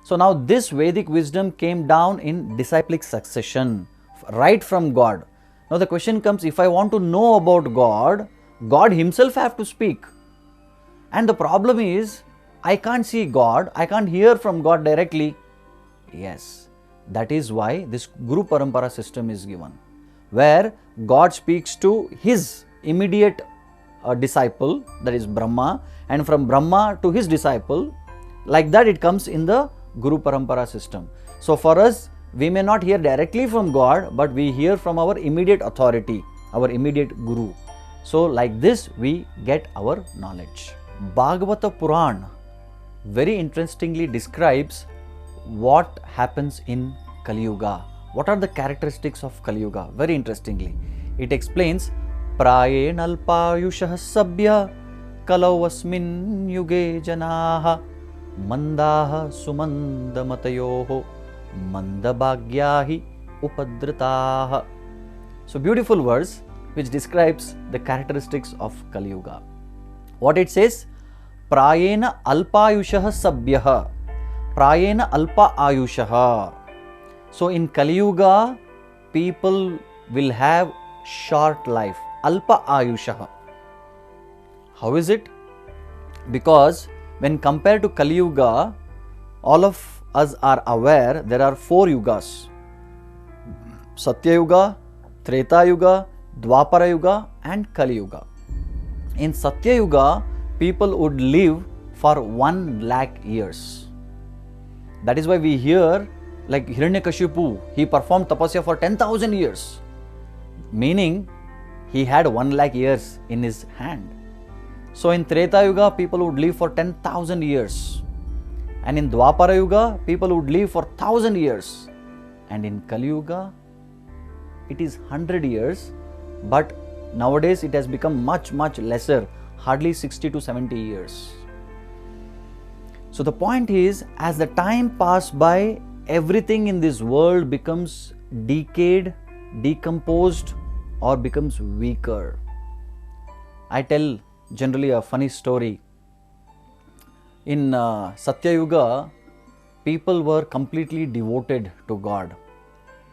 So now this Vedic wisdom came down in disciplic succession, right from God. Now the question comes, if I want to know about God, God himself have to speak. And the problem is, I can't see God, I can't hear from God directly. Yes, that is why this Guru Parampara system is given, where God speaks to his immediate disciple, that is Brahma, and from Brahma to his disciple. Like that it comes in the Guru Parampara system. So for us, we may not hear directly from God, but we hear from our immediate authority, our immediate Guru. So like this we get our knowledge. Bhagavata Puran very interestingly describes what happens in Kali Yuga. What are the characteristics of Kali Yuga? Very interestingly, it explains Prayenalpayushah sabya kalavasmin yuge janaha mandaha sumandamatayoho mandabhagyahi upadritaha. So beautiful verse which describes the characteristics of Kali Yuga. What it says? Prayena alpayushah sabhyah. Prayena alpa ayushah. So in Kali Yuga, people will have short life. Alpa ayushah. How is it? Because when compared to Kali Yuga, all of us are aware there are 4 yugas: Satya Yuga, Treta Yuga, Dwapara Yuga and Kali Yuga. In Satya Yuga, people would live for 1 lakh years. That is why we hear like Hiranyakashipu, he performed tapasya for 10,000 years, meaning he had 1 lakh years in his hand. So in Treta Yuga, people would live for 10,000 years. And in Dwapara Yuga, people would live for 1,000 years. And in Kali Yuga, it is 100 years. But nowadays it has become much lesser, hardly 60 to 70 years. So the point is, as the time passes by, everything in this world becomes decayed, decomposed or becomes weaker. I tell generally a funny story. In Satya Yuga, people were completely devoted to God.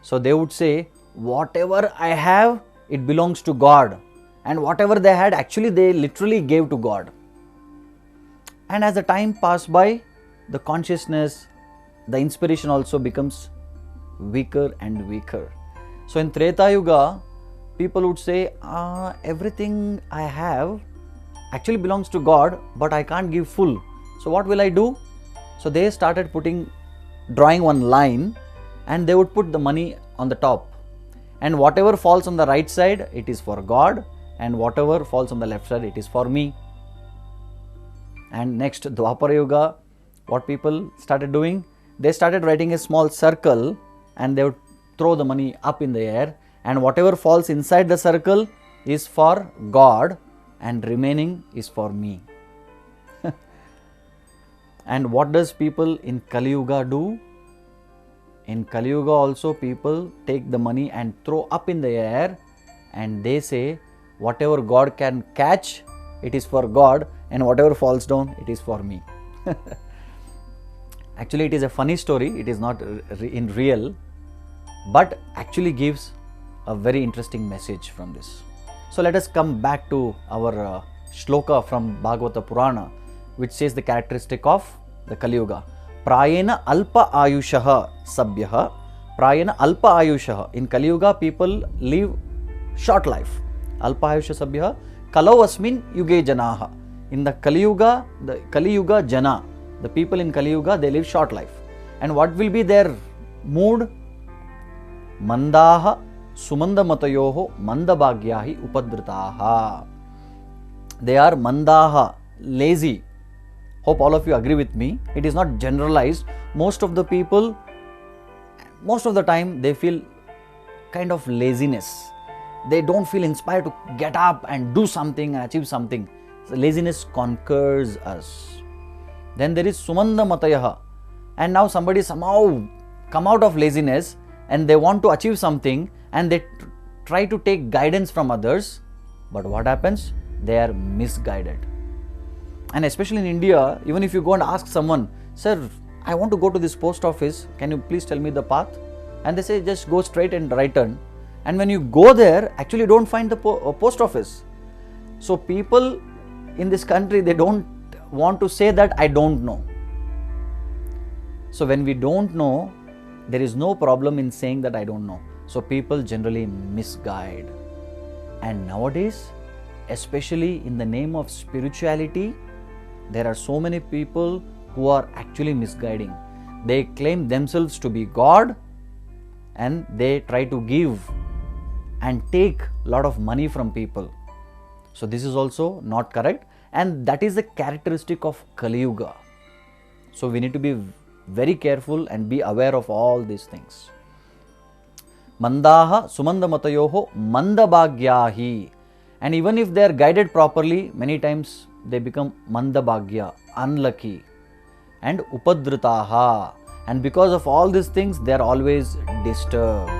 So they would say, whatever I have, it belongs to God. And whatever they had, actually they literally gave to God. And as the time passed by, the consciousness, the inspiration also becomes weaker and weaker. So in Treta Yuga, people would say, everything I have actually belongs to God, but I can't give full. So what will I do? So they started drawing one line, and they would put the money on the top. And whatever falls on the right side, it is for God, and whatever falls on the left side, it is for me. And next, Dwapara Yuga, what people started doing? They started writing a small circle, and they would throw the money up in the air, and whatever falls inside the circle is for God, and remaining is for me. And what does people in Kali Yuga do? In Kali Yuga also, people take the money and throw up in the air, and they say, whatever God can catch, it is for God, and whatever falls down, it is for me. Actually, it is a funny story. It is not in real, but actually gives a very interesting message from this. So let us come back to our shloka from Bhagavata Purana, which says the characteristic of the Kali Yuga. Prayena alpa ayushah sabhyah. Prayena alpa ayushah. In Kali Yuga, people live short life. Alpa ayushah sabhyah kalavasmin yuge janaha. In the Kali Yuga jana, the people in Kali Yuga, they live short life. And what will be their mood? Mandaha sumandamatayoho mandabhagyahi upadritaha. They are mandaha, lazy. Hope all of you agree with me. It is not generalized. Most of the people, most of the time, they feel kind of laziness. They don't feel inspired to get up and do something and achieve something. So laziness conquers us. Then there is Sumanda Matayaha. And now somebody somehow come out of laziness and they want to achieve something, and they try to take guidance from others. But what happens? They are misguided. And especially in India, even if you go and ask someone, sir, I want to go to this post office, can you please tell me the path? And they say just go straight and right turn. And when you go there, actually don't find the post office. So people in this country, they don't want to say that I don't know. So when we don't know, there is no problem in saying that I don't know. So people generally misguide. And nowadays, especially in the name of spirituality, there are so many people who are actually misguiding. They claim themselves to be God and they try to give and take a lot of money from people. So this is also not correct, and that is a characteristic of Kali Yuga. So we need to be very careful and be aware of all these things. Mandaha sumandamatayoho mandabhagyahi. And even if they are guided properly, many times they become mandabhagya, unlucky, and upadritaha. And because of all these things, they are always disturbed.